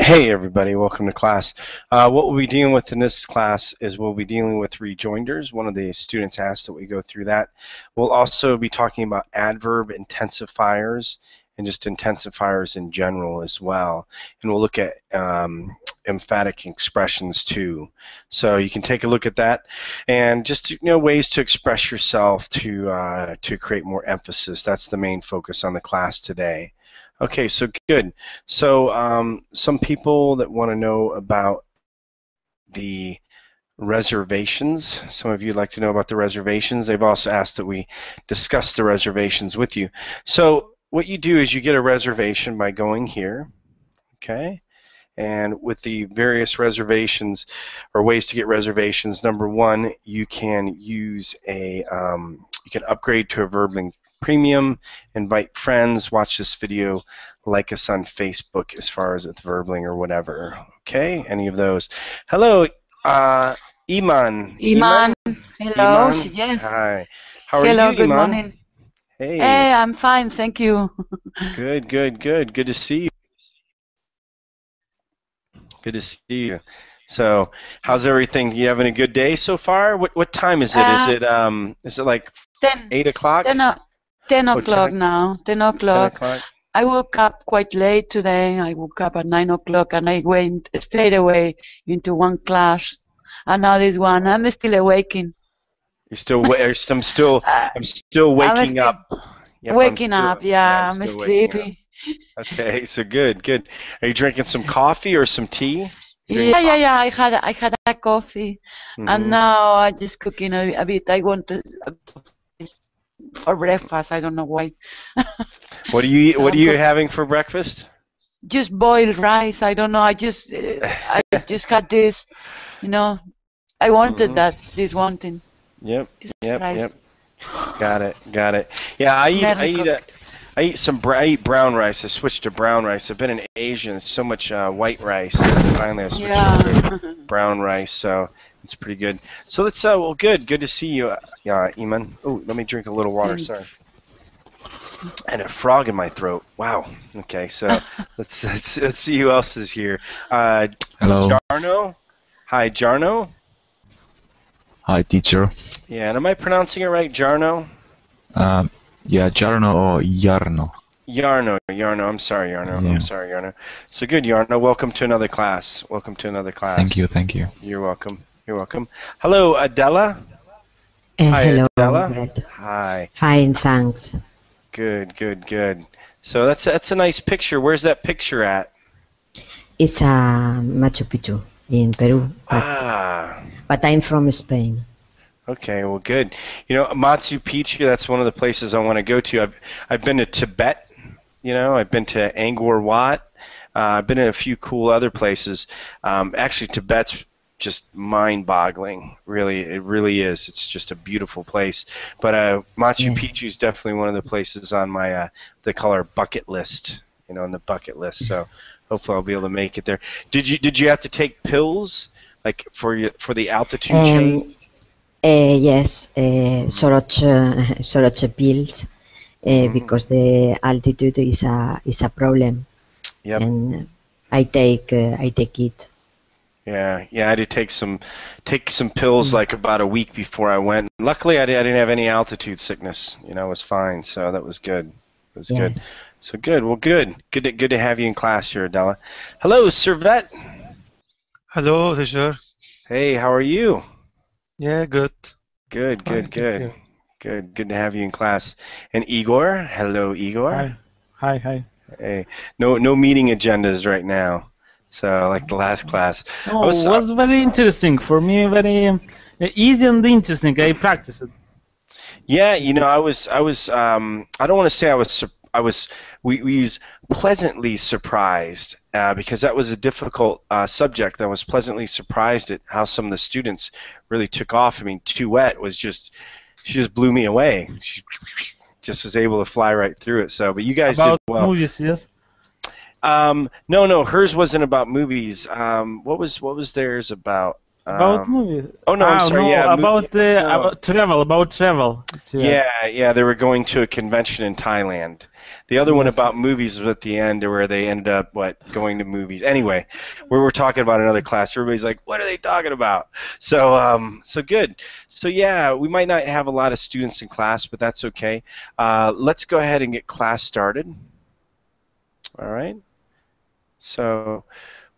Hey everybody, welcome to class. What we'll be dealing with in this class is we'll be dealing with rejoinders. One of the students asked that we go through that. We'll also be talking about adverb intensifiers and just intensifiers in general as well. And we'll look at emphatic expressions too. So you can take a look at that and just ways to express yourself to create more emphasis. That's the main focus on the class today. Okay, so good. So some people that want to know about the reservations. Some of you would like to know about the reservations. They've also asked that we discuss the reservations with you. So what you do is you get a reservation by going here, okay? And with the various reservations or ways to get reservations, number one, you can use a, you can upgrade to a verbling premium, invite friends, watch this video, like us on Facebook as far as it's verbling or whatever. Okay, any of those. Hello, Iman. Iman, hello, Iman? yes. Hi. How are Hello, you, good Iman? morning. Hey. Hey, I'm fine, thank you. Good, good, good. Good to see you. Good to see you. So, how's everything? You having a good day so far? What time is it? Is it like 8 o'clock? 10 o'clock now. 10 o'clock. 10 o'clock. I woke up quite late today. I woke up at 9 o'clock and I went straight away into one class. And now this one, I'm still awaking. You're still I'm still waking up. Yep, waking up, yeah, I'm sleepy. Okay, so good, good. Are you drinking some coffee or some tea? Yeah. I had a coffee, and now I'm just cooking a bit. I want to for breakfast. I don't know why. What do you eat? So what are you having for breakfast? Just boiled rice. I don't know. I just had this. I wanted that. This wanting. Yep. Got it. Yeah, I eat brown rice. I switched to brown rice. I've been in Asia and so much white rice. Finally, I switched to brown rice, so it's pretty good. So let's well, good to see you, Iman. Oh, let me drink a little water. Sorry. And a frog in my throat. Wow. Okay, so let's see who else is here. Hello. Jarno. Hi, Jarno. Hi, teacher. Yeah, and am I pronouncing it right, Jarno? Yeah, Jarno or Jarno. Jarno. I'm sorry, Jarno. Yeah. I'm sorry, Jarno. So good, Jarno. Welcome to another class. Thank you. You're welcome. Hello, Adela. Hi, hello, Adela. Bret. Hi. Fine, thanks. Good. So that's a nice picture. Where's that picture at? It's Machu Picchu in Peru. But I'm from Spain. Okay, well, good. Machu Picchu, that's one of the places I want to go to. I've been to Tibet, I've been to Angkor Wat. I've been in a few cool other places. Actually, Tibet's just mind-boggling. Really, it really is. It's just a beautiful place. But Machu Picchu is definitely one of the places on my, they call our bucket list, on the bucket list. So hopefully I'll be able to make it there. Did you have to take pills, like for the altitude change? Yes, Soroche pills, because the altitude is a problem. Yep. And I take it. Yeah, I had to take some pills like about a week before I went. Luckily, I didn't have any altitude sickness. I was fine, so that was good. It was good. So good. Well, good to have you in class here, Adela. Hello, Servet. Hello, teacher. Hey, how are you? Yeah, good. Good. Good to have you in class. And Igor, hello, Igor. Hi. Hey, no meeting agendas right now. So like the last class. Oh, it was very interesting for me. Very easy and interesting. I practiced it. Yeah, I was. I don't want to say I was. We was pleasantly surprised because that was a difficult subject. I was pleasantly surprised at how some of the students really took off. I mean, Too Wet was just, she just blew me away. She just was able to fly right through it. So, but you guys did well. Movies, yes. No, hers wasn't about movies. What was theirs about? About movies. Oh no, I'm sorry. No, yeah, about travel. About travel. Yeah, they were going to a convention in Thailand. The other one about movies was at the end, where they ended up going to movies. Anyway, we were talking about another class. Everybody's like, "What are they talking about?" So good. So yeah, we might not have a lot of students in class, but that's okay. Let's go ahead and get class started. All right. So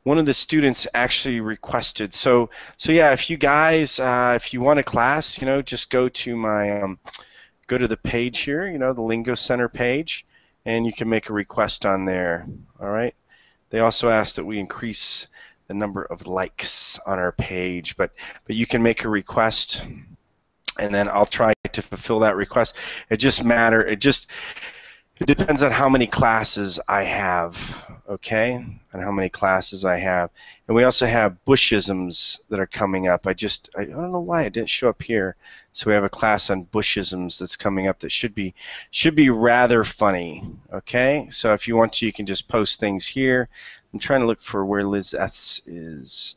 one of the students actually requested. So yeah, if you guys, if you want a class, just go to my, go to the page here, the Lingo Center page, and you can make a request on there. All right. They also asked that we increase the number of likes on our page, but you can make a request, and then I'll try to fulfill that request. It depends on how many classes I have, okay? And how many classes I have. And we also have Bushisms that are coming up. I don't know why it didn't show up here. So we have a class on Bushisms that's coming up that should be rather funny, okay? So if you want to, you can just post things here. I'm trying to look for where Liz Eth's is.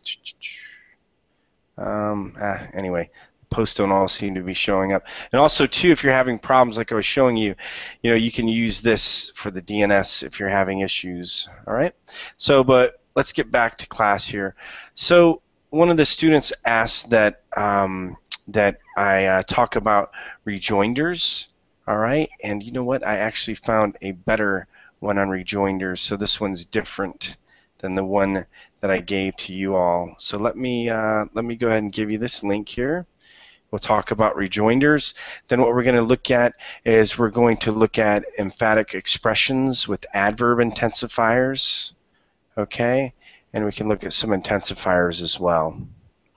Anyway. Posts don't all seem to be showing up. And also, too, if you're having problems like I was showing you, you can use this for the DNS if you're having issues. All right? So, but let's get back to class here. So one of the students asked that that I talk about rejoinders. All right? And you know what? I actually found a better one on rejoinders. So this one's different than the one that I gave to you all. So let me go ahead and give you this link here. We'll talk about rejoinders. Then what we're going to look at is we're going to look at emphatic expressions with adverb intensifiers. Okay? And we can look at some intensifiers as well.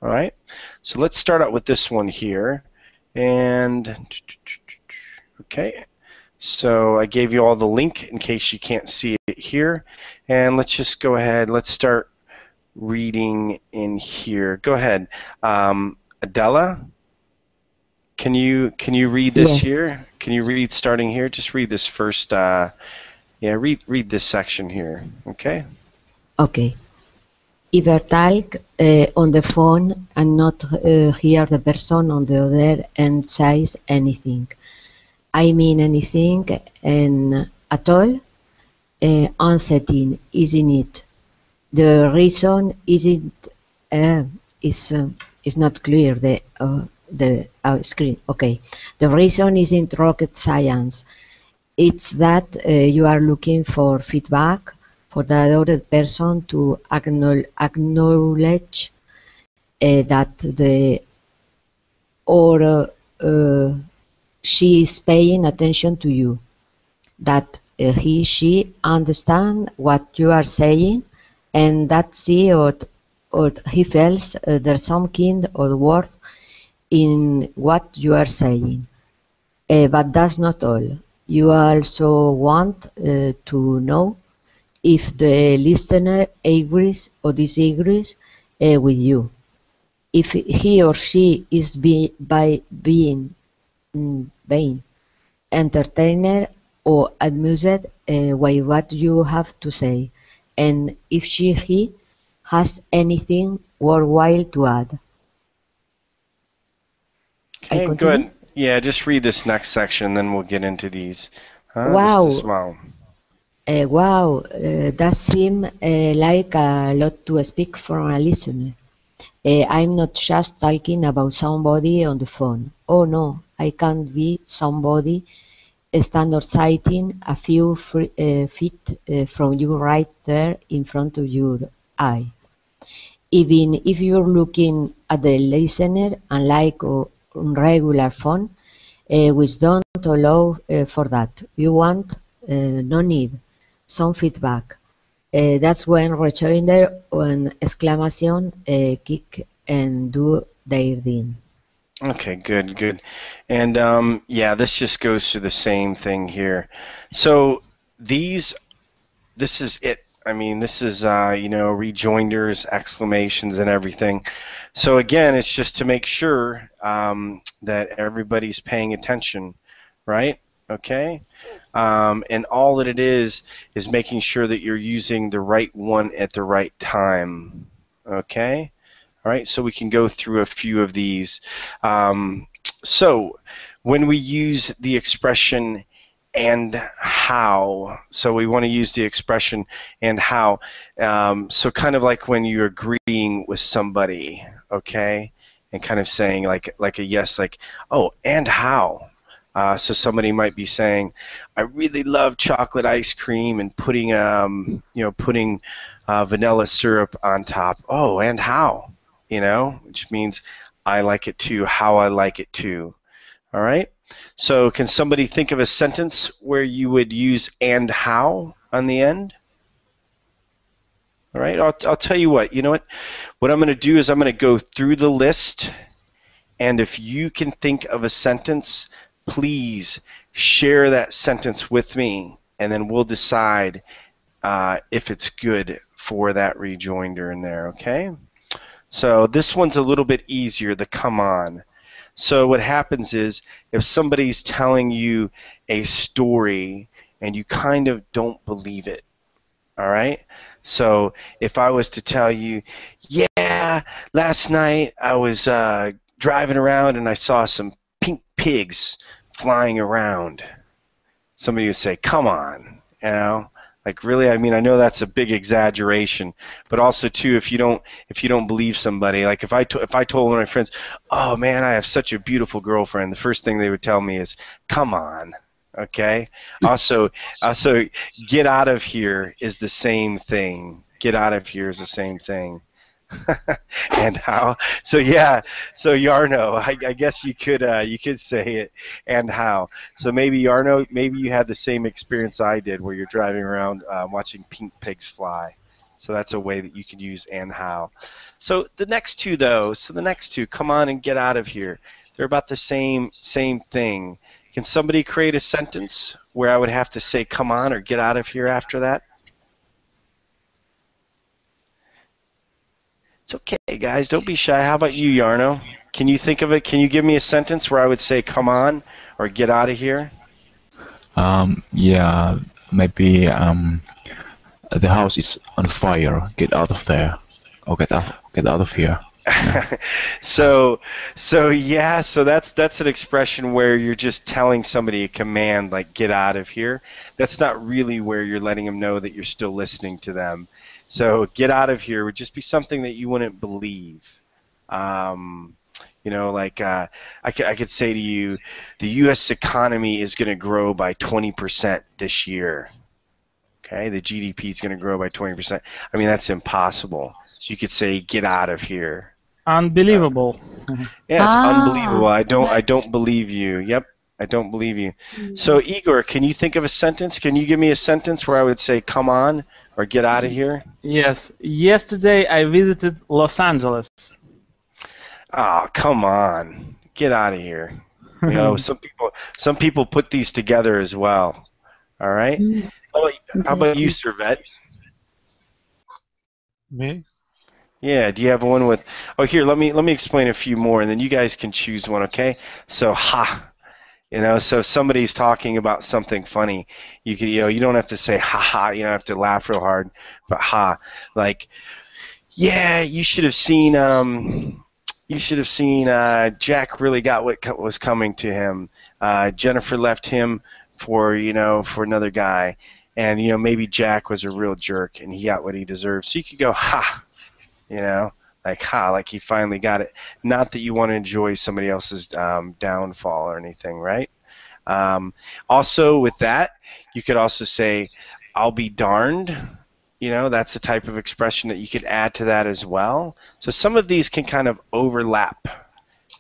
All right? So let's start out with this one here. And, okay. So I gave you all the link in case you can't see it here. And let's just go ahead. Let's start reading in here. Go ahead. Adela? Can you read this here? Can you read starting here? Just read this first. Read this section here. Okay. Okay. If I talk on the phone and not hear the person on the other end says anything, I mean anything and at all, uncertain, isn't it? The reason isn't is not clear. The screen. Okay. The reason isn't rocket science. It's that you are looking for feedback for the other person to acknowledge that the or she is paying attention to you, that she understand what you are saying, and that she or he feels there's some kind of worth in what you are saying. But that's not all. You also want to know if the listener agrees or disagrees with you. If he or she is being entertained or amused by what you have to say, and if he has anything worthwhile to add. Okay, good. Yeah, just read this next section, then we'll get into these. Wow. Wow, that seems like a lot to speak from a listener. I'm not just talking about somebody on the phone. Oh no, I can't be somebody standard sitting a few feet from you right there in front of your eye. Even if you're looking at the listener, unlike on regular phone, which don't allow for that. You want, no need, some feedback. That's when rejoinder and exclamation kick and do their thing. Okay, good. And yeah, this just goes to the same thing here. So this is it. I mean, this is, you know, rejoinders, exclamations, and everything. So again, it's just to make sure that everybody's paying attention, right? Okay? And all that it is making sure that you're using the right one at the right time. Okay? All right, so we can go through a few of these. So when we use the expression and how, so we want to use the expression and how. So kind of like when you're agreeing with somebody, okay, and kind of saying like a yes, like, oh, and how. So somebody might be saying, I really love chocolate ice cream, and putting you know, putting vanilla syrup on top. Oh, and how, you know, which means I like it too, how I like it too. All right. So can somebody think of a sentence where you would use and how on the end? All right. I'll tell you what. You know what? What I'm going to do is I'm going to go through the list, and if you can think of a sentence, please share that sentence with me, and then we'll decide if it's good for that rejoinder in there, okay? So this one's a little bit easier, the come on. So what happens is if somebody's telling you a story and you kind of don't believe it, all right? So if I was to tell you, yeah, last night I was driving around and I saw some pink pigs flying around, somebody would say, come on, you know, like, really? I mean, I know that's a big exaggeration, but also too, if you don't believe somebody, like if I told one of my friends, oh man, I have such a beautiful girlfriend, the first thing they would tell me is, come on. Okay. Also, get out of here is the same thing. Get out of here is the same thing. And how? So yeah. So Yarno, I guess you could say it. And how? So maybe Yarno, maybe you had the same experience I did, where you're driving around watching pink pigs fly. So that's a way that you can use and how. So the next two, though. So the next two, come on and get out of here. They're about the same thing. Can somebody create a sentence where I would have to say come on or get out of here after that? It's okay, guys. Don't be shy. How about you, Yarno? Can you think of it? Can you give me a sentence where I would say come on or get out of here? Yeah, maybe the house is on fire. Get out of there, or get out of here. So yeah, so that's an expression where you're just telling somebody a command like get out of here. That's not really where you're letting them know that you're still listening to them. So get out of here would just be something that you wouldn't believe. You know, like I could say to you, the U.S. economy is going to grow by 20% this year. Okay, the GDP is going to grow by 20%. I mean, that's impossible. So you could say, get out of here. Unbelievable. Yeah, it's unbelievable. I don't believe you. Yep, I don't believe you. So Igor, can you think of a sentence? Can you give me a sentence where I would say, come on, or get out of here? Yes. Yesterday I visited Los Angeles. Oh, come on. Get out of here. You know, some people put these together as well. All right? How about you, Servet? Me? Yeah, do you have one with... Oh, here, let me explain a few more, and then you guys can choose one, okay? So, ha. You know, so if somebody's talking about something funny, you can, you know, you don't have to say ha ha, you don't have to laugh real hard, but ha. Like, yeah, you should have seen Jack really got what was coming to him. Jennifer left him for another guy, and you know, maybe Jack was a real jerk and he got what he deserved. So you could go ha, you know, like ha, like he finally got it. Not that you want to enjoy somebody else's downfall or anything, right? Also with that, you could also say I'll be darned. You know, that's the type of expression that you could add to that as well. So some of these can kind of overlap,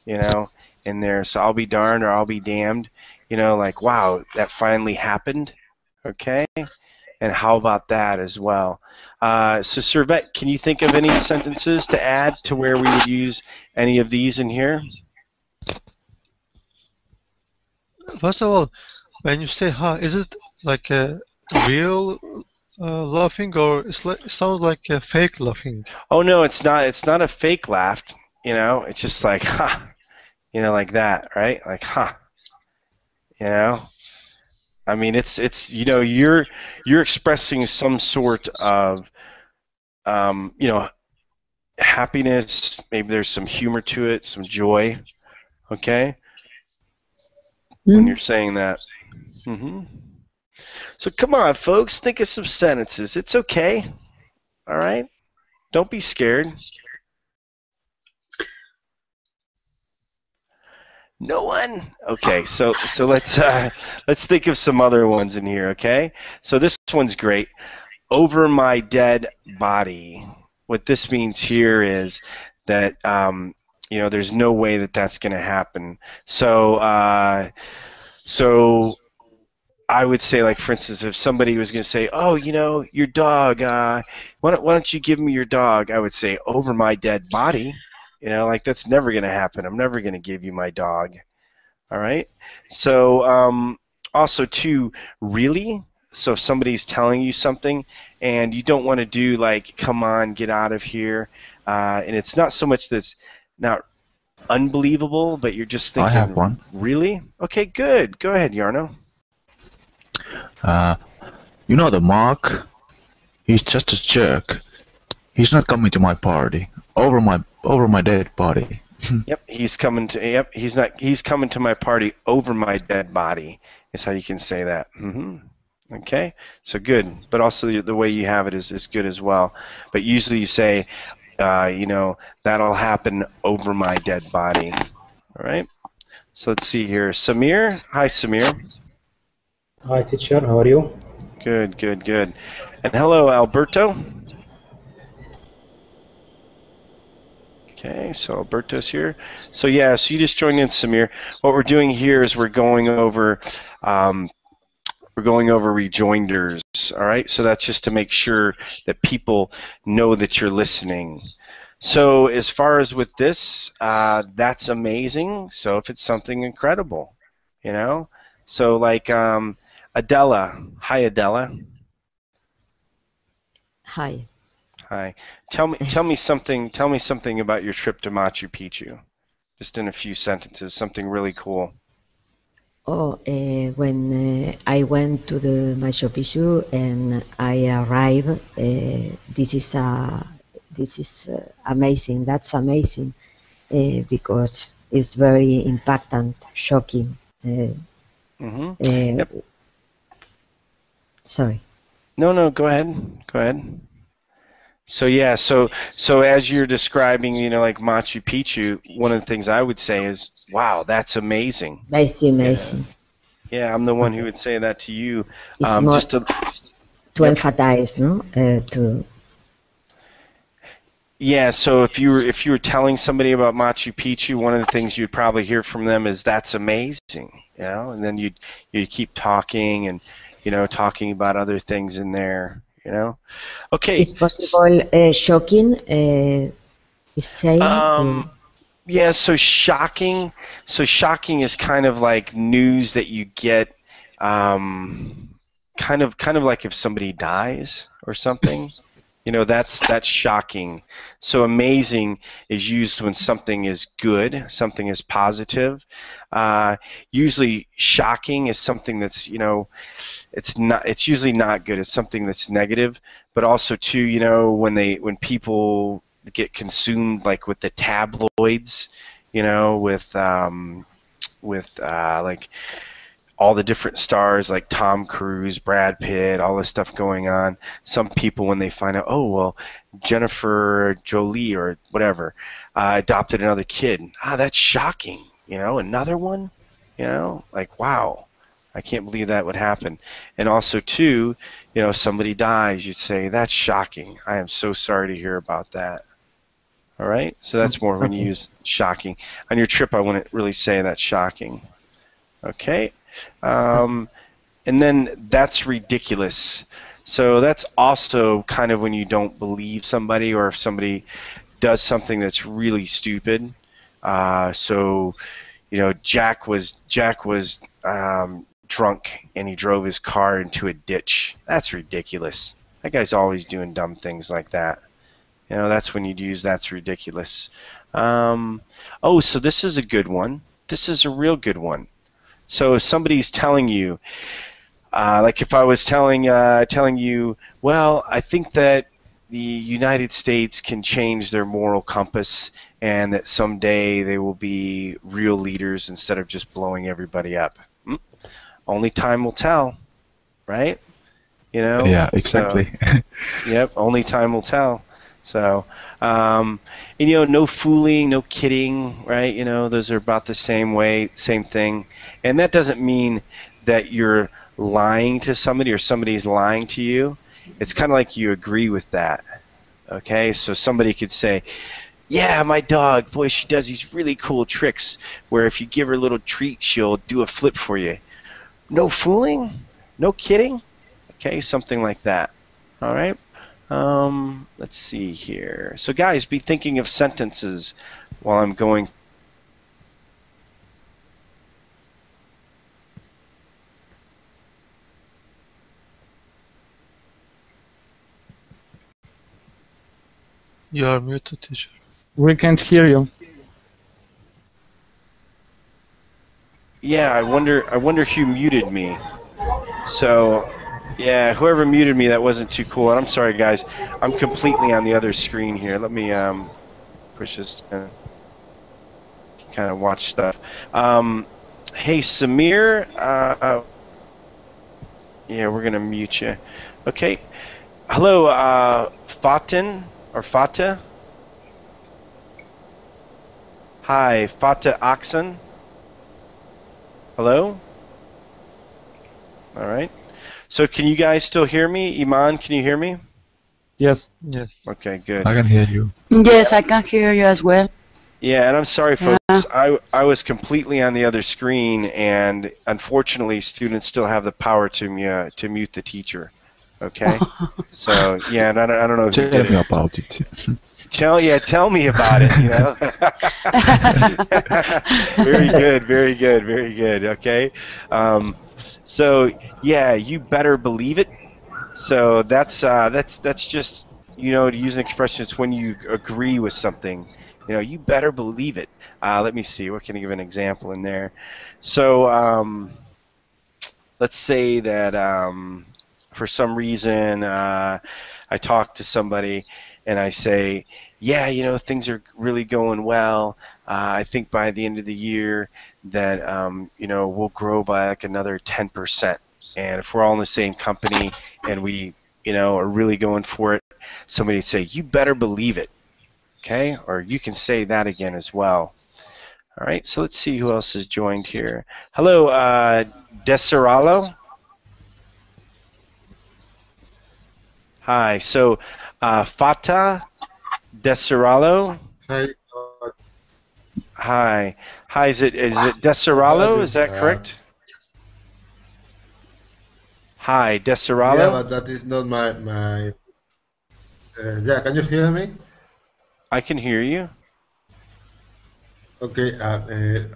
you know, in there. So I'll be darned or I'll be damned, you know, like, wow, that finally happened, okay? And how about that as well? So Servet, can you think of any sentences to add to where we would use any of these in here? First of all, when you say ha, is it like a real Laughing, or it sounds like a fake laughing. Oh no, it's not. It's not a fake laugh. You know, it's just like ha. You know, like that, right? Like ha. You know. I mean, it's you know you're expressing some sort of you know, happiness. Maybe there's some humor to it, some joy. Okay, when you're saying that. So come on, folks, think of some sentences. It's okay. All right, don't be scared. No one? Okay, so let's think of some other ones in here, okay? So this one's great. Over my dead body. What this means here is that you know, there's no way that that's going to happen. So so I would say, like, for instance, if somebody was going to say, "Oh, you know, your dog, why don't you give me your dog?" I would say, "Over my dead body." You know, like, that's never going to happen. I'm never going to give you my dog. All right. So also, too, really. So if somebody's telling you something and you don't want to do like, "Come on, get out of here," and it's not so much that's not unbelievable, but you're just thinking, I have one. Really? Okay, good. Go ahead, Yarno. You know the Mark? He's just a jerk. He's not coming to my party. Over my dead body. Yep, he's coming to. Yep, he's coming to my party over my dead body. Is how you can say that. Okay, so good. But also the way you have it is good as well. But usually you say, you know, that'll happen over my dead body. All right. So let's see here. Samir. Hi, Samir. Hi, teacher. How are you? Good, good, good. And hello, Alberto. Okay, so Alberto's here. So yeah, so you just joined in, Samir. What we're doing here is we're going over rejoinders. All right, so that's just to make sure that people know that you're listening. So as far as with this, that's amazing. So if it's something incredible, you know. So like Adela. Hi, Adela. Hi. Hi. Tell me something about your trip to Machu Picchu. Just in a few sentences, something really cool. Oh, when I went to the Machu Picchu and I arrived, this is amazing. That's amazing because it's very impactant, shocking. Yep. Sorry. No, go ahead. Go ahead. So yeah, so as you're describing, you know, like Machu Picchu, one of the things I would say is, "Wow, that's amazing." That's amazing. Yeah, I'm the one who would say that to you. It's more Just to Yep. emphasize, no? To Yeah, so if you were telling somebody about Machu Picchu, one of the things you'd probably hear from them is, "That's amazing," you know, and then you'd keep talking and, you know, talking about other things in there, you know. Okay. It's possible shocking is saying to Yeah, so shocking is kind of like news that you get, kind of like if somebody dies or something. You know, that's shocking. So amazing is used when something is good, something is positive. Usually shocking is something that's, you know, it's usually not good. It's something that's negative. But also too, you know, when people get consumed, like with the tabloids, you know, with like all the different stars like Tom Cruise, Brad Pitt, all this stuff going on. Some people, when they find out, oh, well, Jennifer Jolie or whatever adopted another kid. That's shocking. You know, another one? You know, like, wow, I can't believe that would happen. And also, too, you know, somebody dies, you'd say, that's shocking. I am so sorry to hear about that. All right? So that's more when you use shocking. On your trip, I wouldn't really say that's shocking. Okay? And then that's ridiculous. So that's also kind of when you don't believe somebody, or if somebody does something that's really stupid. So, you know, Jack was drunk and he drove his car into a ditch. That's ridiculous. that guy's always doing dumb things like that. You know, that's when you'd use that's ridiculous. Oh, so this is a good one. This is a real good one. So if somebody's telling you, like if I was telling you, well, I think that the United States can change their moral compass and that someday they will be real leaders instead of just blowing everybody up. Only time will tell, right? You know? Yeah, exactly. So, yep, only time will tell. So, and, you know, no fooling, no kidding, right? You know, those are about the same way, same thing. And that doesn't mean that you're lying to somebody or somebody's lying to you. It's kind of like you agree with that. Okay, so somebody could say, yeah, my dog, boy, she does these really cool tricks where if you give her a little treat, she'll do a flip for you. No fooling, no kidding. Okay, something like that. All right. Let's see here. So guys, be thinking of sentences while I'm going. You are muted, teacher. We can't hear you. Yeah, I wonder who muted me. So, yeah, whoever muted me, that wasn't too cool. And I'm sorry, guys. I'm completely on the other screen here. Let me push this and kind of watch stuff. Hey, Samir. Yeah, we're gonna mute you. Okay. Hello, Fatin or Fata. Hi, Fata Aksan. Hello? All right. So can you guys still hear me? Iman, can you hear me? Yes. Yes. Okay, good. I can hear you. Yes, I can hear you as well. Yeah, and I'm sorry, folks. Yeah. I was completely on the other screen, and unfortunately, students still have the power to mute the teacher. Okay? So, yeah, and I don't know who Tell did me it. about it. Tell me about it, you know. Very good, very good, very good. Okay. So yeah, you better believe it. So that's just, you know, to use an expression, it's when you agree with something. You know, you better believe it. Let me see. What can I give an example in there? So let's say that for some reason I talk to somebody and I say, yeah, you know, things are really going well. I think by the end of the year that, you know, we'll grow by like another 10%. And if we're all in the same company and we, you know, are really going for it, somebody would say, you better believe it. Okay? Or you can say that again as well. All right, so let's see who else has joined here. Hello, Deseralo. Hi, so Fata Deseralo. Hi. Hi. Hi, is it Deseralo? Is that correct? Hi, Deseralo. Yeah, but that is not my. Yeah, can you hear me? I can hear you. Okay.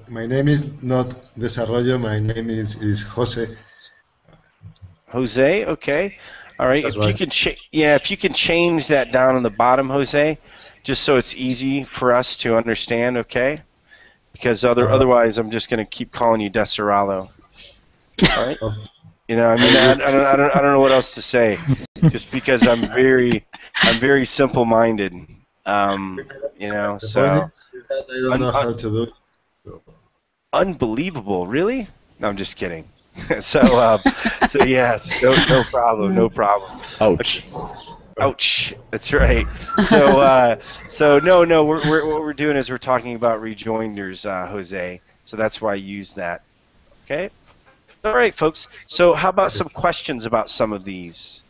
My name is not Desarrollo. My name is Jose. Jose. Okay. All right. That's if you right. can, if you can change that down on the bottom, Jose, just so it's easy for us to understand. Okay. Because otherwise, I'm just going to keep calling you Deseralo. All right. You know, I mean, I don't know what else to say. Just because I'm very simple-minded. You know, The so. point is that I don't know how to do it. So. Unbelievable, really? No, I'm just kidding. So yes, no problem, no problem. Ouch. Ouch. That's right. So no. What we're doing is we're talking about rejoinders, Jose. So that's why I use that. Okay. All right, folks. So how about some questions about some of these?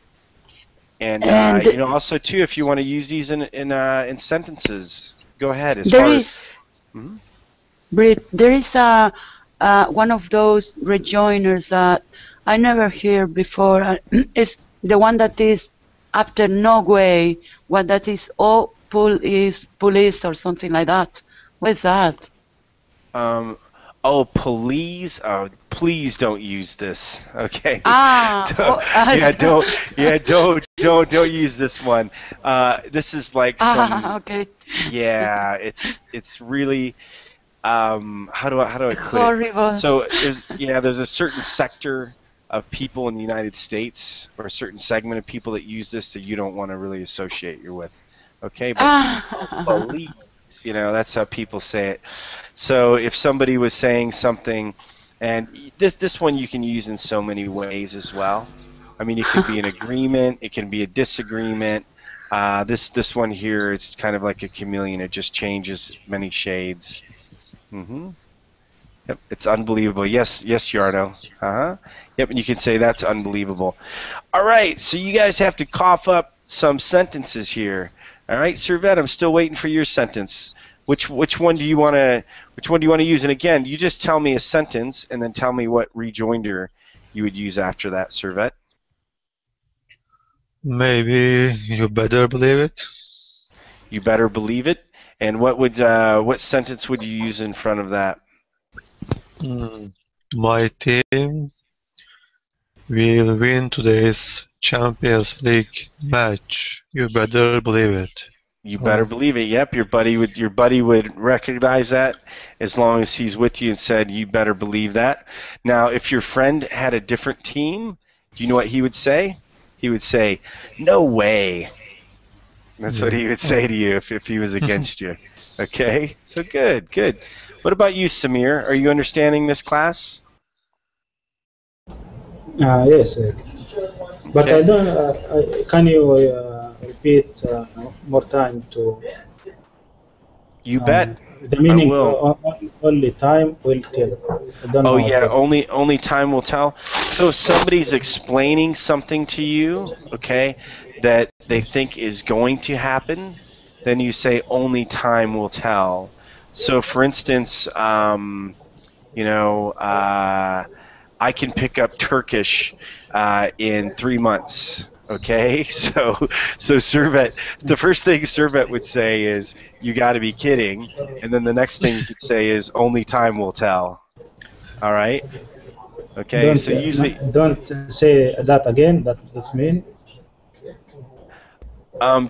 And you know, also too, if you want to use these in sentences, go ahead. Bret, there is one of those rejoinders that I never hear before. It's the one that is after no way, what that is all police or something like that. What's that? Oh, please! Oh, please don't use this. Okay. Don't use this one. This is like some. Okay. Yeah, it's really. How do I put Horrible. it? So there's a certain sector of people in the United States, or a certain segment of people that use this that you don't want to really associate you with. Okay, but please, that's how people say it. So if somebody was saying something, and this one you can use in so many ways as well. I mean, it could be an agreement, it can be a disagreement. This one here, it's kind of like a chameleon. It just changes many shades. Yep, it's unbelievable. Yes, Yarno. Yep, and you can say that's unbelievable. All right, so you guys have to cough up some sentences here. All right, Servette, I'm still waiting for your sentence. Which one do you want to use? And again, you just tell me a sentence and then tell me what rejoinder you would use after that, Servette. Maybe you better believe it. You better believe it. And what sentence would you use in front of that? My team will win today's Champions League match. You better believe it. You better believe it. Yep, your buddy would recognize that as long as he's with you and said, "You better believe that." Now, if your friend had a different team, do you know what he would say? He would say, "No way." That's what he would say to you if he was against you. Okay, so good. What about you, Samir? Are you understanding this class? Yes, but Okay. I don't. Can you repeat more time to? You bet. The meaning will. only time will tell. I don't Oh know. yeah, only time will tell. So if somebody's explaining something to you, okay, that they think is going to happen, then you say only time will tell. So for instance, I can pick up Turkish in 3 months. Okay, so Servette, the first thing Servette would say is, "You got to be kidding," and then the next thing you could say is, "Only time will tell." All right. Okay, so usually don't say that again. That's mean.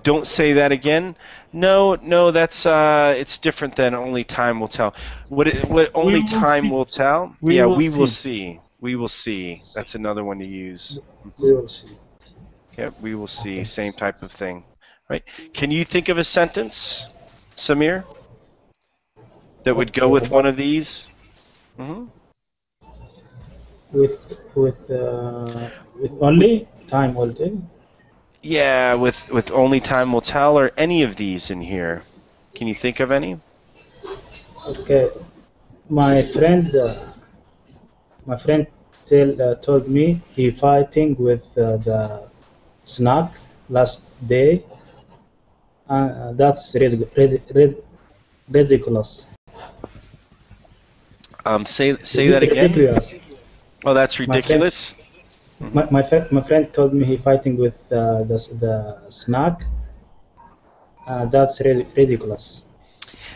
don't say that again. No, that's it's different than only time will tell. What only time will tell? We will see. We will see. That's another one to use. We will see. Yep, we will see. Same type of thing. Right? Can you think of a sentence, Samir, that would go with one of these? With only time will tell. Yeah, with only time will tell, or any of these in here. Can you think of any? Okay, my friend told me he fighting with the snack last day. That's ridiculous. Say that again. Ridiculous. Oh, that's ridiculous. My friend told me he fighting with the snack. That's ridiculous.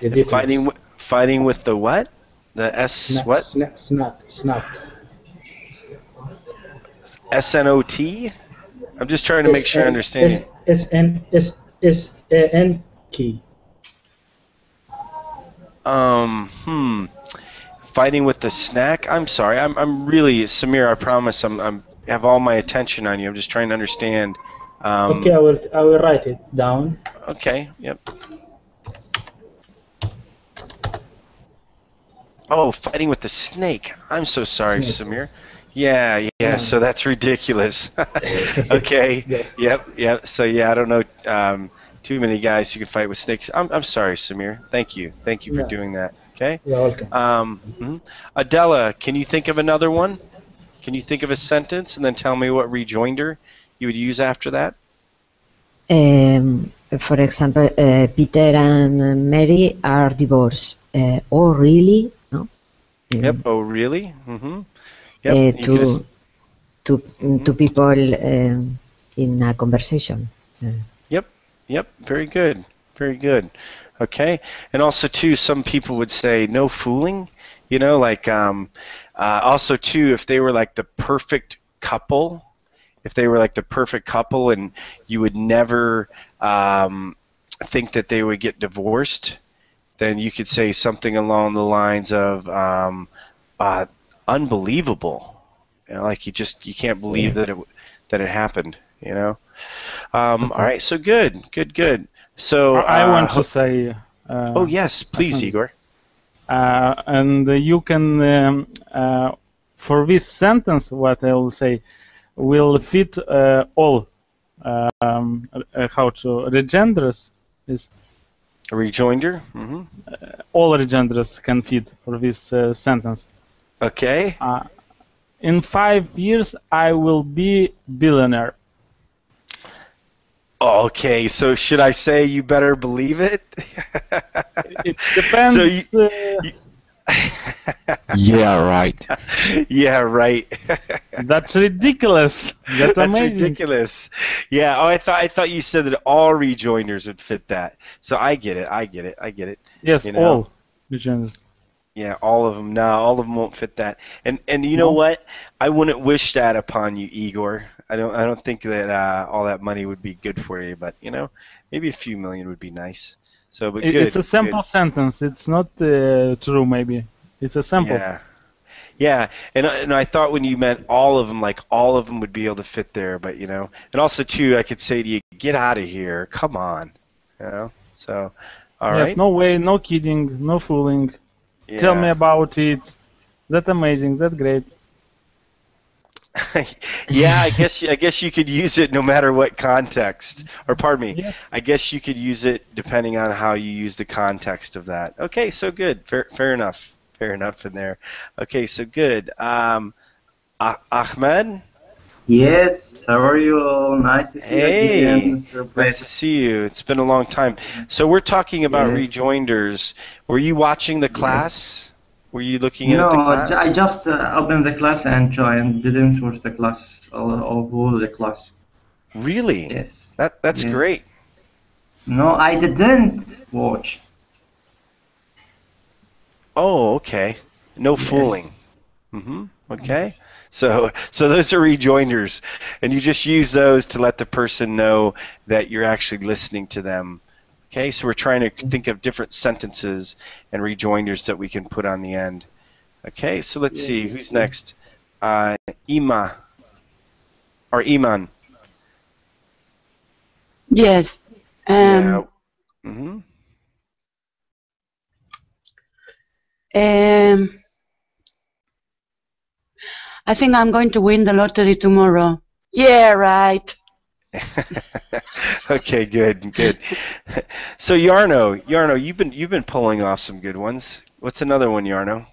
Ridiculous. Fighting with the what? The what? Snack. SNOT? I'm just trying to make sure I understand you. SNOT key. Fighting with the snack? I'm sorry. I'm really, Samir, I promise I have all my attention on you. I'm just trying to understand. Okay, I will write it down. Okay, yep. Oh, fighting with the snake. I'm so sorry, Samir. Yeah, so that's ridiculous. Okay. Yes. Yep. So yeah, I don't know too many guys who can fight with snakes. I'm sorry, Samir. Thank you for doing that. Okay. You're welcome. Adela, can you think of another one? Can you think of a sentence and then tell me what rejoinder you would use after that? For example, Peter and Mary are divorced. Oh, really? No. Yep. Oh, really? Yep. To people in a conversation. Yep. Very good. Okay. And also, too, some people would say, "No fooling." You know, like also too, if they were like the perfect couple, if they were like the perfect couple, and you would never think that they would get divorced, then you could say something along the lines of unbelievable. You know, like you can't believe that it happened. You know. All right. So good. So I want to say. oh yes, please, Igor. And you can, for this sentence, what I will say, will fit all. How to rejoinders is. A rejoinder. Mm-hmm. All rejoinders can fit for this sentence. Okay. In 5 years, I will be billionaire. Okay, so should I say you better believe it? It depends. So Yeah, right. yeah, right. That's ridiculous. That's That's amazing. ridiculous. Yeah. Oh, I thought you said that all rejoinders would fit that. So I get it. Yes, You know? all rejoinders. Yeah, all of them. No, all of them won't fit that. And you know what? I wouldn't wish that upon you, Igor. I don't think that all that money would be good for you. But you know, maybe a few million would be nice. So, but good. It's a simple sentence. It's not true. Maybe it's a sample. Yeah. Yeah, and I thought when you meant all of them, like all of them would be able to fit there, but you know, and also too, I could say to you, get out of here, come on, you know. So, all right. Yes, no way, no kidding, no fooling. Yeah. Tell me about it. That's amazing. That's great. Yeah, I guess you could use it no matter what context, or pardon me, Yeah. I guess you could use it depending on how you use the context of that. Okay, so good, fair enough. Fair enough in there. Okay, so good. Ahmed? Yes, how are you all? Nice to see you Hey, again, Mr. Bret. nice to see you. It's been a long time. So we're talking about Yes. rejoinders. Were you watching the class? Were you looking No, at the class? I just opened the class and joined. Didn't watch the class or whole the class. Really? Yes. That's Yes. great. No, I didn't watch. Oh, okay. No Yes. fooling. Okay. So those are rejoinders, and you just use those to let the person know that you're actually listening to them. Okay, so we're trying to think of different sentences and rejoinders that we can put on the end. Okay, so let's see who's next. Ima or Iman. Yes. Yeah. Mm-hmm. I think I'm going to win the lottery tomorrow. Yeah, right. Okay, good. So Yarno, you've been pulling off some good ones. What's another one, Yarno?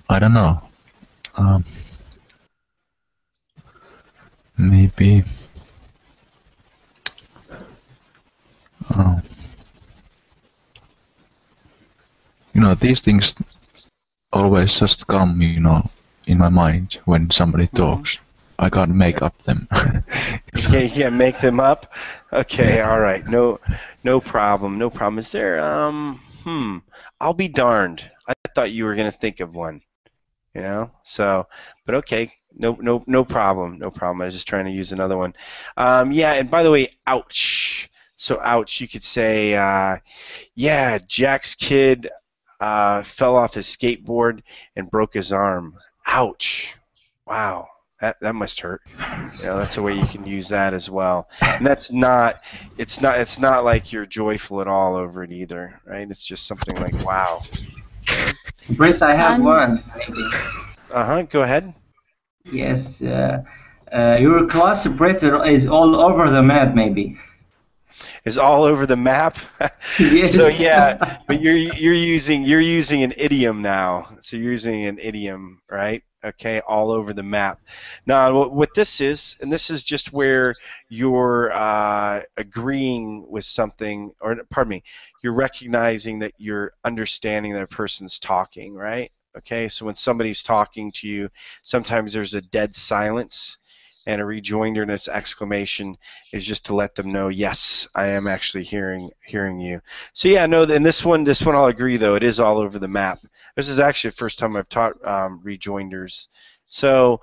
I don't know. Maybe. You know, these things always just come, you know, in my mind when somebody talks. I can't make up them. You can't make them up? Okay, all right. No problem. Is there I'll be darned. I thought you were gonna think of one. You know? So but okay. No problem. I was just trying to use another one. Yeah, and by the way, ouch. So ouch, you could say yeah, Jack's kid fell off his skateboard and broke his arm. Ouch. Wow. That must hurt. You know, that's a way you can use that as well. And it's not like you're joyful at all over it either, right? It's just something like wow. Bret, I have one, maybe. Go ahead. Yes, your class, Bret, is all over the map, maybe. Is all over the map. Yes. So yeah, but you're using an idiom now. So you're using an idiom, right? Okay, all over the map. Now, what this is, and this is just where you're agreeing with something, or pardon me, you're recognizing that you're understanding that a person's talking, right? Okay, so when somebody's talking to you, sometimes there's a dead silence, and a rejoinder that's exclamation is just to let them know, yes, I am actually hearing you. So yeah, no, and this one I'll agree though, it is all over the map. This is actually the first time I've taught rejoinders. So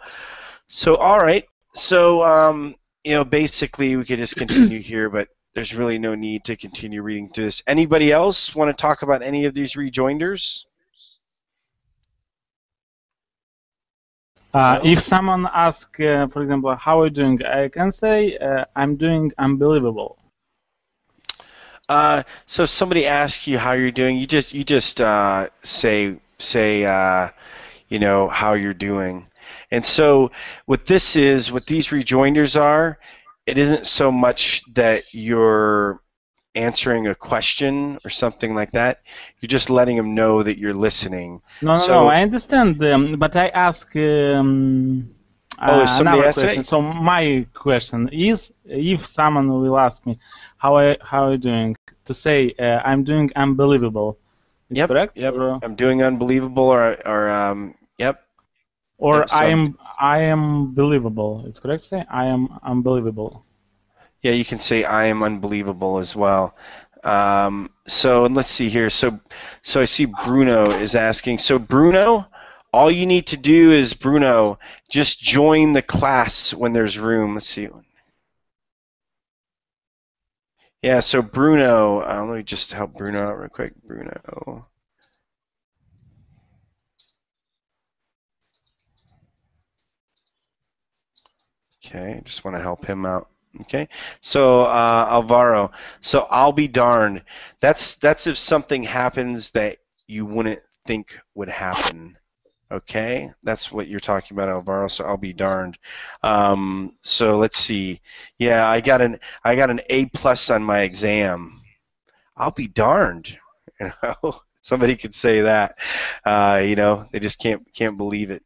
all right. So you know, basically we could just continue here, but there's really no need to continue reading through this. Anybody else want to talk about any of these rejoinders? No? If someone asks, for example, how are you doing, I can say, I'm doing unbelievable. So somebody asks you how you're doing, you just say you know, how you're doing. And so what these rejoinders are, it isn't so much that you're answering a question or something like that. You're just letting them know that you're listening. No, I understand, but I ask another question. So my question is, if someone will ask me, how are you doing, to say, I'm doing unbelievable. It's correct? Yep. I'm doing unbelievable, or yep. Or yep, so I am believable. It's correct to say I am unbelievable. Yeah, you can say I am unbelievable as well. So let's see here. So I see Bruno is asking. So Bruno, all you need to do is, Bruno, just join the class when there's room. Let's see. Yeah, so Bruno, let me just help Bruno out real quick. Bruno. Okay, just want to help him out. Okay, so Alvaro, so I'll be darned. That's if something happens that you wouldn't think would happen. Okay, that's what you're talking about, Alvaro. So I'll be darned. So let's see. Yeah, I got an A+ on my exam. I'll be darned. You know, somebody could say that. You know, they just can't believe it.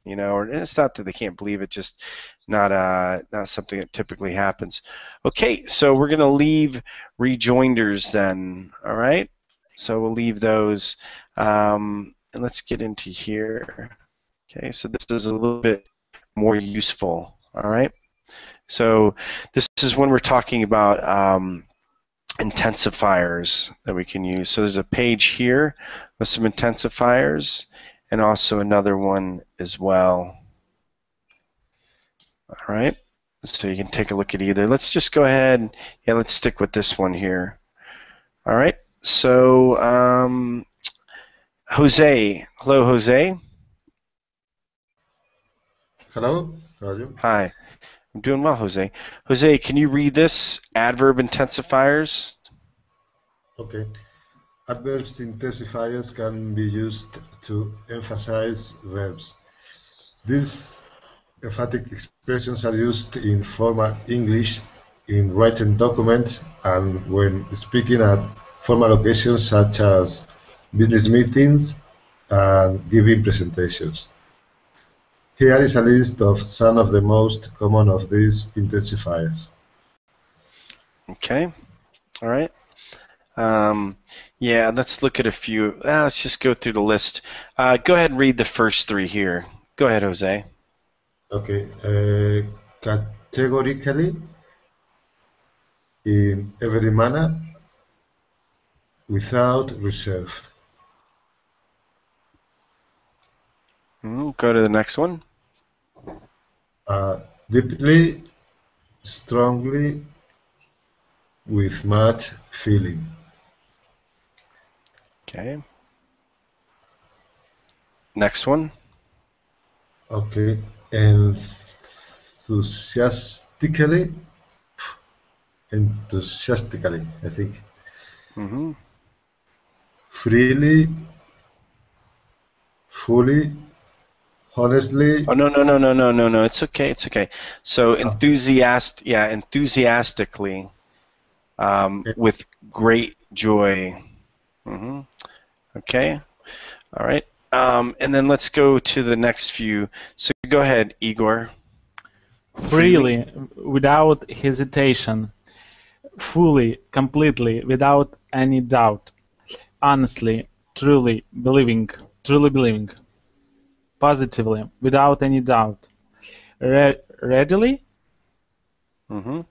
You know, or it's not that they can't believe it, just not something that typically happens. Okay, so we're gonna leave rejoinders then. All right, so we'll leave those, and let's get into here. Okay, so this is a little bit more useful. All right, so this is when we're talking about intensifiers that we can use. So there's a page here with some intensifiers, and also another one as well. All right, so you can take a look at either. Let's just go ahead, yeah, let's stick with this one here. All right, so Jose. Hello, Jose. Hello, how are you? Hi, I'm doing well, Jose. Jose, can you read this, adverb intensifiers? Okay. Adverbs intensifiers can be used to emphasize verbs. These emphatic expressions are used in formal English, in written documents, and when speaking at formal occasions such as business meetings and giving presentations. Here is a list of some of the most common of these intensifiers. Okay, all right. Yeah, let's look at a few. Let's just go through the list. Go ahead and read the first three here. Go ahead, Jose. Okay. Categorically, in every manner, without reserve. Go to the next one. Deeply, strongly, with much feeling. Okay. Next one. Okay. Enthusiastically, I think. Freely, fully, honestly. Oh, no. It's okay. It's okay. So enthusiastically, with great joy. Okay. All right. And then let's go to the next few. So go ahead, Igor. Freely, without hesitation. Fully, completely, without any doubt. Honestly, truly believing. Positively, without any doubt. readily, Mm-hmm.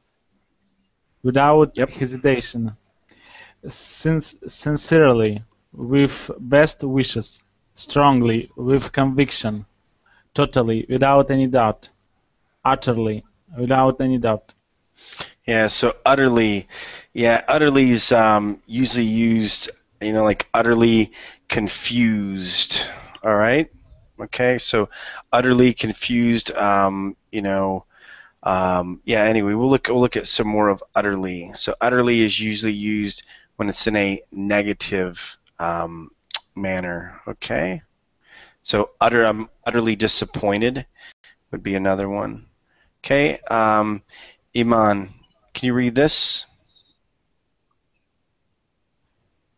without Yep. hesitation, sincerely, with best wishes, strongly, with conviction, totally, without any doubt, utterly, without any doubt. Yeah, so utterly, yeah, utterly is usually used, like utterly confused. All right? Okay, so utterly confused, yeah, anyway, we'll look at some more of utterly. So utterly is usually used when it's in a negative manner, okay? So I'm utterly disappointed would be another one. Okay, Iman, can you read this?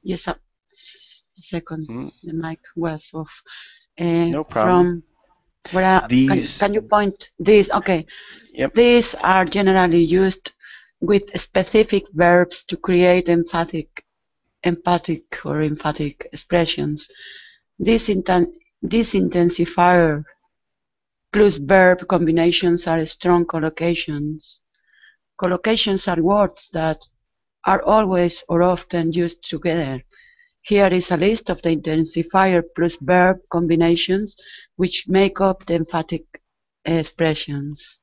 Yes, a second. The mic was off. No problem. From where These. can you point this? Okay. Yep. These are generally used with specific verbs to create emphatic expressions. This intensifier plus verb combinations are strong collocations. Collocations are words that are always or often used together. Here is a list of the intensifier plus verb combinations which make up the emphatic expressions.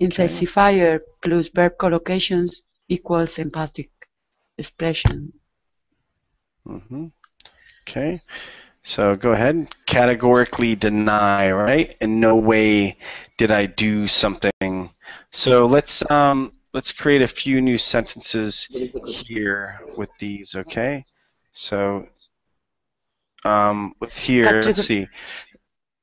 Intensifier plus verb collocations equals emphatic expression. Mm-hmm. Okay. So go ahead. Categorically deny, right? In no way did I do something. So let's create a few new sentences here with these, okay? So with here, let's see.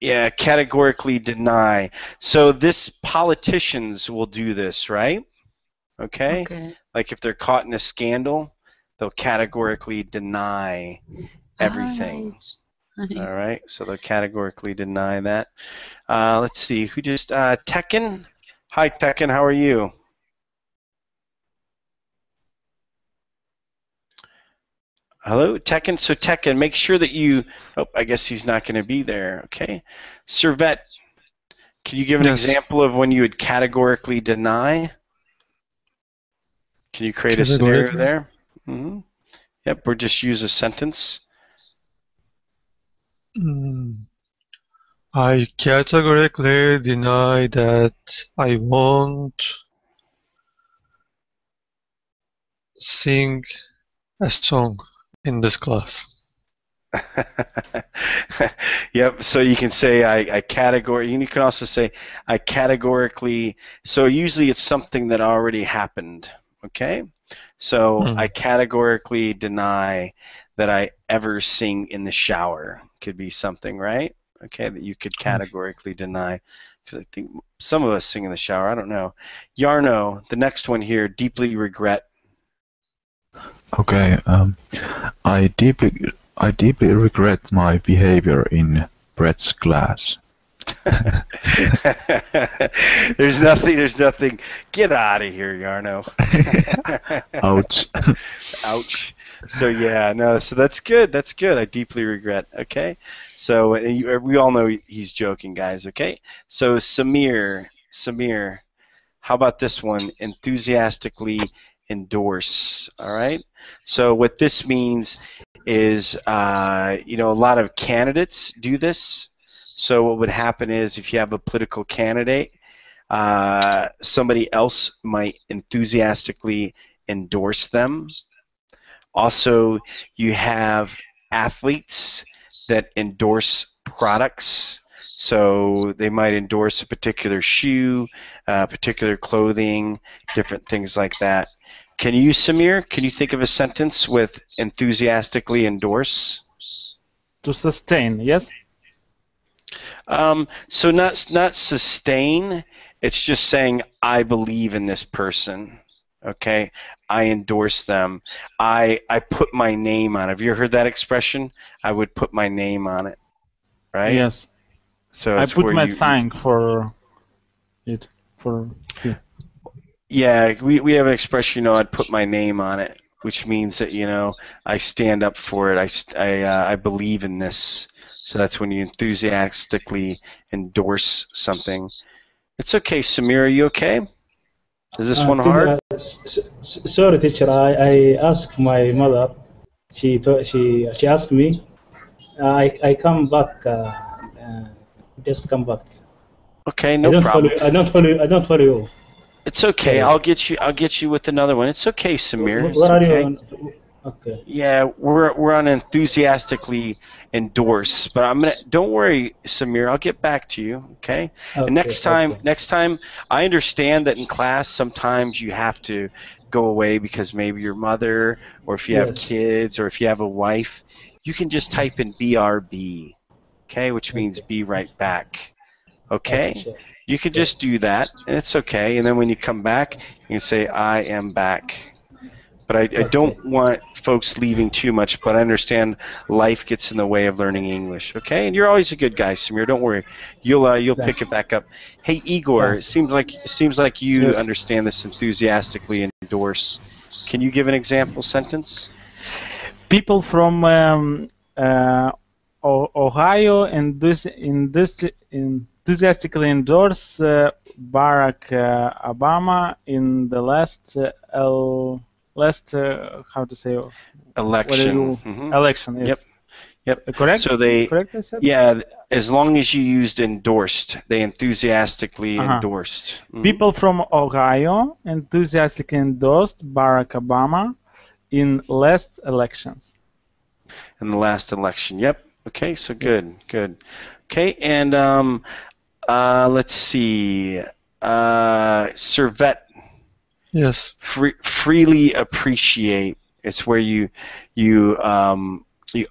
Yeah, categorically deny. So this politicians will do this, right? Okay? Like if they're caught in a scandal, they'll categorically deny everything. All right, so they'll categorically deny that. Let's see, who just, Tekken? Hi, Tekken, how are you? Hello, Tekken? So Tekken, make sure that you, oh, I guess he's not going to be there, okay? Servette, can you give an example of when you would categorically deny? Can you create a scenario there? Mm-hmm. Yep, or just use a sentence. I categorically deny that I won't sing a song in this class. Yep, so you can say I can also say I categorically, so usually it's something that already happened, okay? So I categorically deny that I ever sing in the shower. Could be something, right? Okay, that you could categorically deny. Because I think some of us sing in the shower, I don't know. Yarno, the next one here, deeply regret. Okay, I deeply regret my behavior in Bret's class. There's nothing. Get out of here, Yarno. Ouch. Ouch. So yeah, no, so that's good. I deeply regret. Okay. So we all know he's joking, guys, okay? So Samir, how about this one? Enthusiastically endorse, all right? So what this means is, a lot of candidates do this. So what would happen is if you have a political candidate, somebody else might enthusiastically endorse them. Also, you have athletes that endorse products. So they might endorse a particular shoe, particular clothing, different things like that. Can you, Samir, can you think of a sentence with enthusiastically endorse? To sustain, yes? So not sustain, it's just saying I believe in this person. Okay, I endorse them. I put my name on it. Have you heard that expression? I would put my name on it, right? Yes. So I put my sign for it. Yeah, we have an expression, I'd put my name on it, which means that, I stand up for it. I believe in this. So that's when you enthusiastically endorse something. It's okay, Samir. Are you okay? Is this one Think, hard? sorry, teacher. I asked my mother. She asked me. I come back. Just come back. Okay, no problem. I don't follow you. It's okay. Sorry. I'll get you with another one. It's okay, Samir. It's Where are okay. you? Okay. Yeah, we're on enthusiastically endorse, but don't worry, Samir. I'll get back to you. Okay. And next time, I understand that in class sometimes you have to go away because maybe your mother, or if you have kids, or if you have a wife, you can just type in BRB. Okay, which means be right back. Okay. Sure. You can just do that, and it's okay. And then when you come back, you can say, I am back. But I don't want folks leaving too much, but I understand life gets in the way of learning English, okay? And you're always a good guy, Samir. Don't worry. You'll pick it back up. Hey, Igor, it seems like you understand this enthusiastically and endorse. Can you give an example sentence? People from Ohio enthusiastically endorse Barack Obama in the last how to say election. Election. Yes. Yep. Correct. So they correct. I said? Yeah, as long as you used endorsed, they enthusiastically endorsed. People from Ohio enthusiastically endorsed Barack Obama in last elections. In the last election. Yep. Okay. So good. Okay. And let's see. Servet. Yes. Freely appreciate. It's where you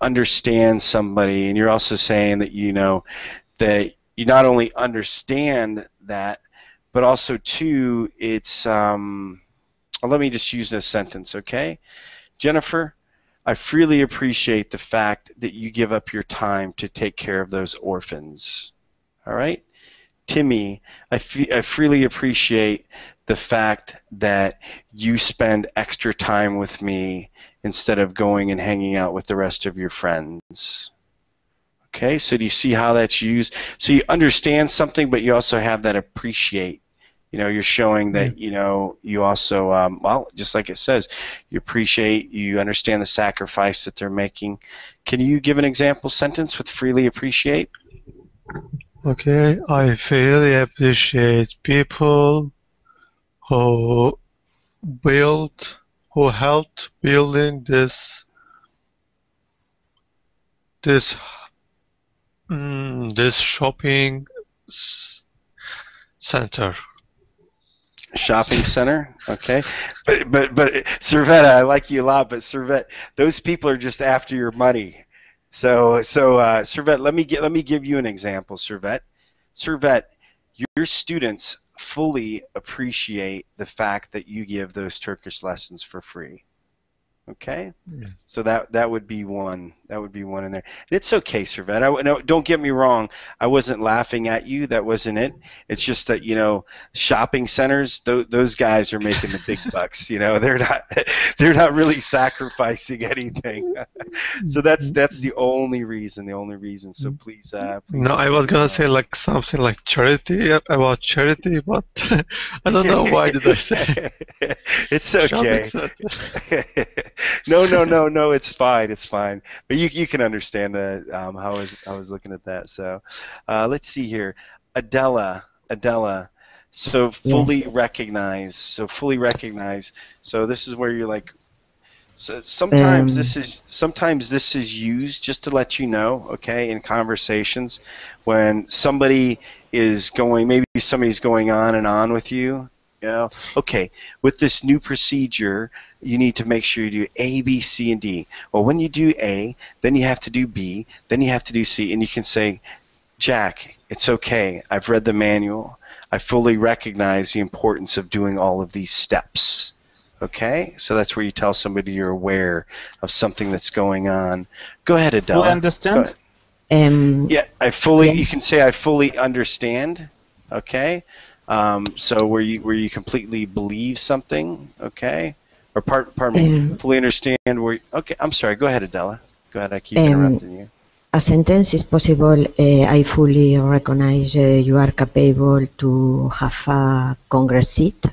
understand somebody, and you're also saying that that you not only understand that, but also too, it's let me just use this sentence, okay? Jennifer, I freely appreciate the fact that you give up your time to take care of those orphans. All right? Timmy, I freely appreciate the fact that you spend extra time with me instead of going and hanging out with the rest of your friends. Okay, so do you see how that's used? So you understand something, but you also have that appreciate. You're showing that, you also, well, just like it says, you appreciate, you understand the sacrifice that they're making. Can you give an example sentence with freely appreciate? Okay, I freely appreciate people who helped building this shopping center. Shopping center, okay, but Servet, I like you a lot, but Servet, those people are just after your money. So Servet, let me give you an example. Servet, your students fully appreciate the fact that you give those Turkish lessons for free. Okay, so that would be one. That would be one in there. And it's okay, Servet. No, don't get me wrong. I wasn't laughing at you. That wasn't it. It's just that shopping centers. Those guys are making the big bucks. They're not really sacrificing anything. So that's the only reason. The only reason. So please. No, I was gonna say like something like charity about charity, but I don't know why did I say. It's okay. No, it's fine. But you can understand how I was looking at that. So let's see here. Adela. So fully recognize. So this is where you're like. So sometimes this is used just to let you know, okay, in conversations when somebody is maybe somebody's going on and on with you. Okay, with this new procedure, you need to make sure you do A, B, C, and D. Well, when you do A, then you have to do B, then you have to do C, and you can say, Jack, it's okay. I've read the manual. I fully recognize the importance of doing all of these steps. Okay? So that's where you tell somebody you're aware of something that's going on. Go ahead, Adela. Fully understand? Yeah, you can say I fully understand. Okay? So where you completely believe something, okay, or pardon me, fully understand where. Okay, I'm sorry. Go ahead, Adela. Go ahead. I keep interrupting you. a sentence is possible. I fully recognize you are capable to have a Congress seat.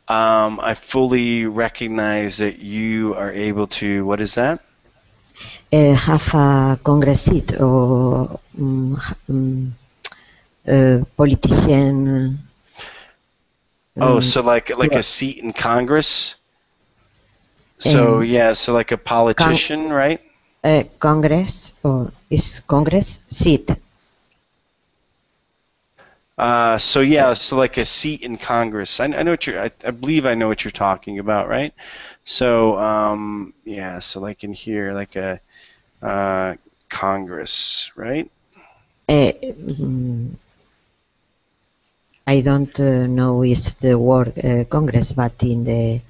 I fully recognize that you are able to, what is that? Have a Congress seat or politician. Oh, so like a seat in Congress? So yeah, so like a politician, right? Congress, or is Congress seat? So yeah, so like a seat in Congress. I know what I believe I know what you're talking about, right? So yeah, so like in here, like a Congress, right? I don't know is the word Congress, but in the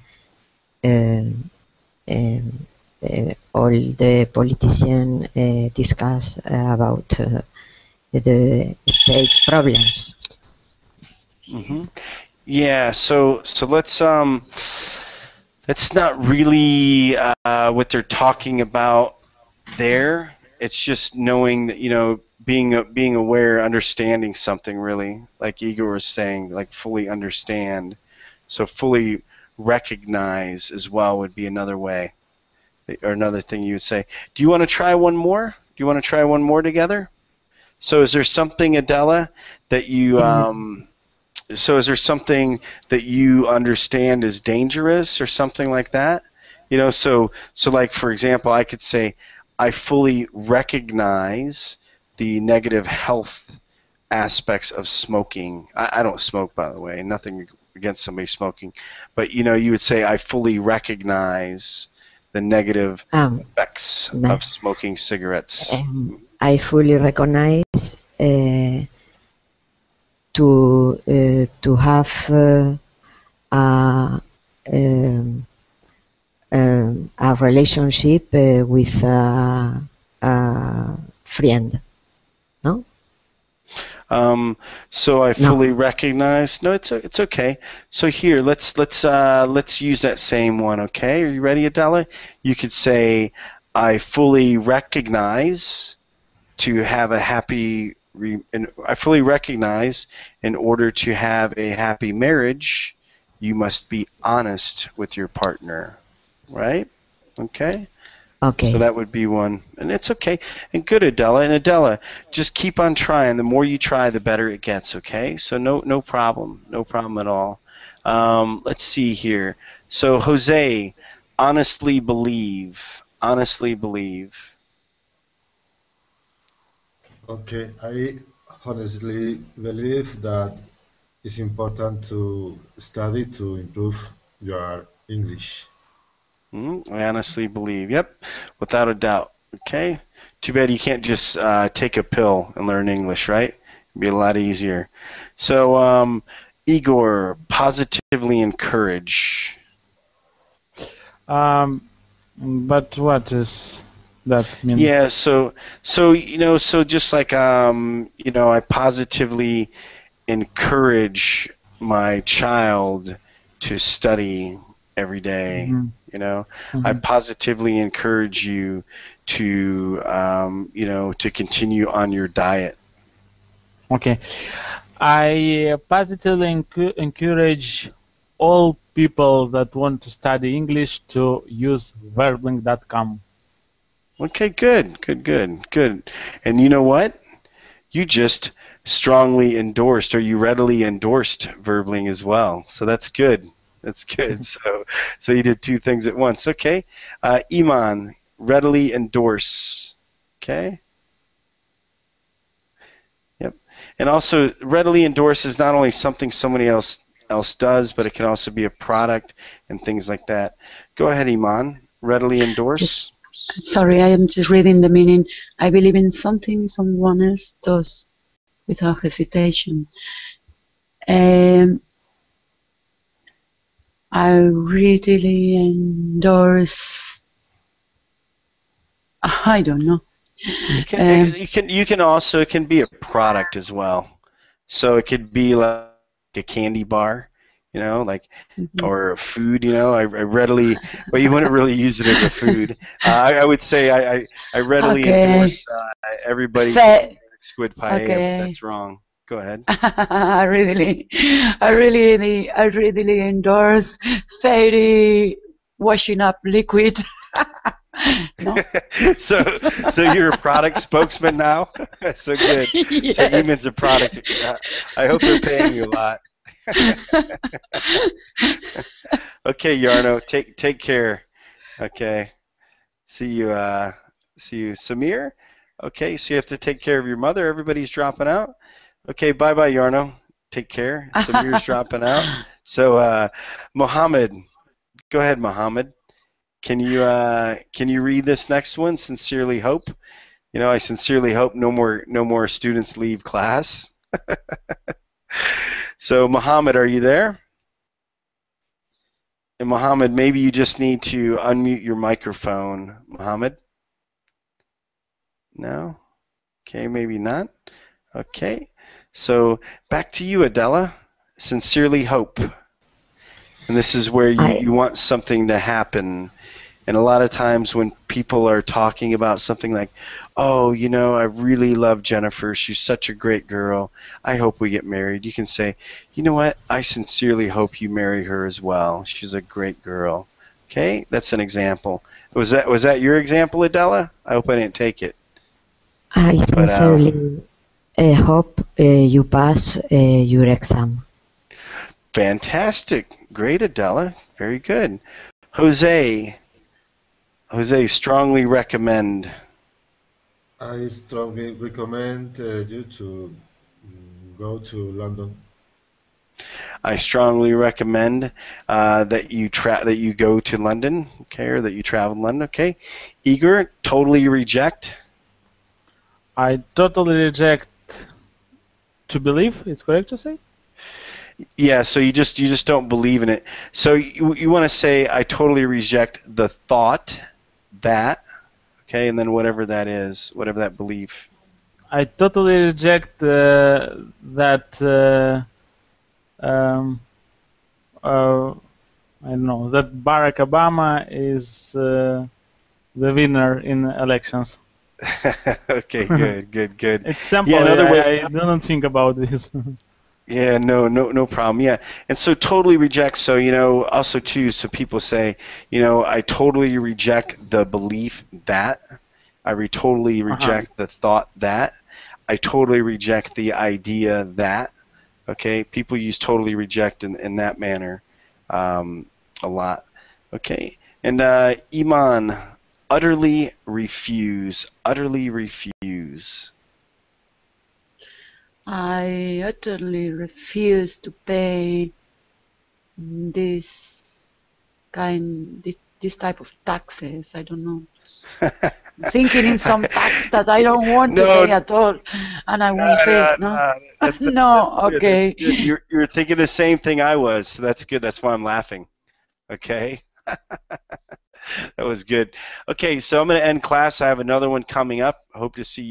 all the politicians discuss about the state problems. Mm-hmm. Yeah. So that's not really what they're talking about there. It's just knowing that, you know, being aware, understanding something, really, like Igor was saying, like fully understand. So fully recognize as well would be another way, or another thing you would say. Do you want to try one more? Do you want to try one more together? So is there something, Adela, that you so is there something that you understand is dangerous or something like that? You know, so like, for example, I could say, I fully recognize the negative health aspects of smoking. I don't smoke, by the way, nothing against somebody smoking, but you know, you would say, I fully recognize the negative effects of smoking cigarettes. I fully recognize to have a relationship with a friend, no? So I fully recognize. No, it's okay. So here, let's use that same one. Okay, are you ready, Adela? You could say, I fully recognize to have a happy. I fully recognize in order to have a happy marriage, you must be honest with your partner, right? Okay. Okay. So that would be one, and it's okay. And good, Adela. And Adela, just keep on trying. The more you try, the better it gets. Okay. So no problem, no problem at all. Let's see here. So Jose, honestly believe. Honestly believe. Okay, I honestly believe that it's important to study to improve your English. I honestly believe. Yep, without a doubt. Okay. Too bad you can't just take a pill and learn English, right? It'd be a lot easier. So, Igor, positively encourage. But what is that mean? Yeah. So you know, so just like you know, I positively encourage my child to study every day. Mm-hmm. You know, I positively encourage you to, you know, to continue on your diet. Okay. I positively encourage all people that want to study English to use verblink.com. Okay, good. And you know what? You just strongly endorsed, or you readily endorsed Verbling as well. So that's good. That's good. So you did two things at once. Okay. Iman, readily endorse. Okay. Yep. And also, readily endorse is not only something somebody else does, but it can also be a product and things like that. Go ahead, Iman. Readily endorse. Sorry, I am just reading the meaning. I believe in something someone else does without hesitation. I readily endorse. I don't know. You can also, it can be a product as well. So it could be like a candy bar. you know, like, or food, you know. I readily, well, you wouldn't really use it as a food. I would say I readily endorse everybody taking squid paella, but that's wrong. Go ahead. I really endorse fatty washing up liquid. No? so you're a product spokesman now? So good. Yes. So Eamon's a product. I hope they're paying you a lot. Okay, Yarno, take care. Okay. See you, Samir. Okay, so you have to take care of your mother. Everybody's dropping out. Okay, bye-bye, Yarno. Take care. Samir's dropping out. So, Mohammed, go ahead, Mohammed. Can you read this next one? Sincerely hope. You know, I sincerely hope no more students leave class. So, Mohammed, are you there? And Mohammed, maybe you just need to unmute your microphone. Mohammed? No? Okay, maybe not. Okay. So back to you, Adela. Sincerely hope. And this is where you want something to happen. And a lot of times when people are talking about something like, oh, you know, I really love Jennifer. She's such a great girl. I hope we get married. You can say, you know what? I sincerely hope you marry her as well. She's a great girl. Okay? That's an example. Was that your example, Adela? I hope I didn't take it. I sincerely hope you pass your exam. Fantastic. Great, Adela. Very good. Jose, strongly recommend. I strongly recommend you to go to London. I strongly recommend that you go to London, okay, or that you travel to London, okay. Igor, totally reject. I totally reject to believe. It's correct to say? Yeah, so you just don't believe in it. So you want to say I totally reject the thought that, okay, and then whatever that is, whatever that belief. I totally reject that I don't know, that Barack Obama is the winner in elections. Okay, good. It's simple. Yeah, another way. I don't think about this. Yeah, no problem. Yeah, and so totally reject. So also too. So people say, I totally reject the belief that. I totally reject the thought that. I totally reject the idea that. Okay, people use totally reject in that manner a lot. Okay, and Iman, utterly refuse. Utterly refuse. I utterly refuse to pay this type of taxes. I don't know. Thinking in some tax that I don't want to pay at all, and I won't pay. No, no. Okay. You're thinking the same thing I was, so that's good. That's why I'm laughing. Okay. That was good. Okay, so I'm going to end class. I have another one coming up. I hope to see you.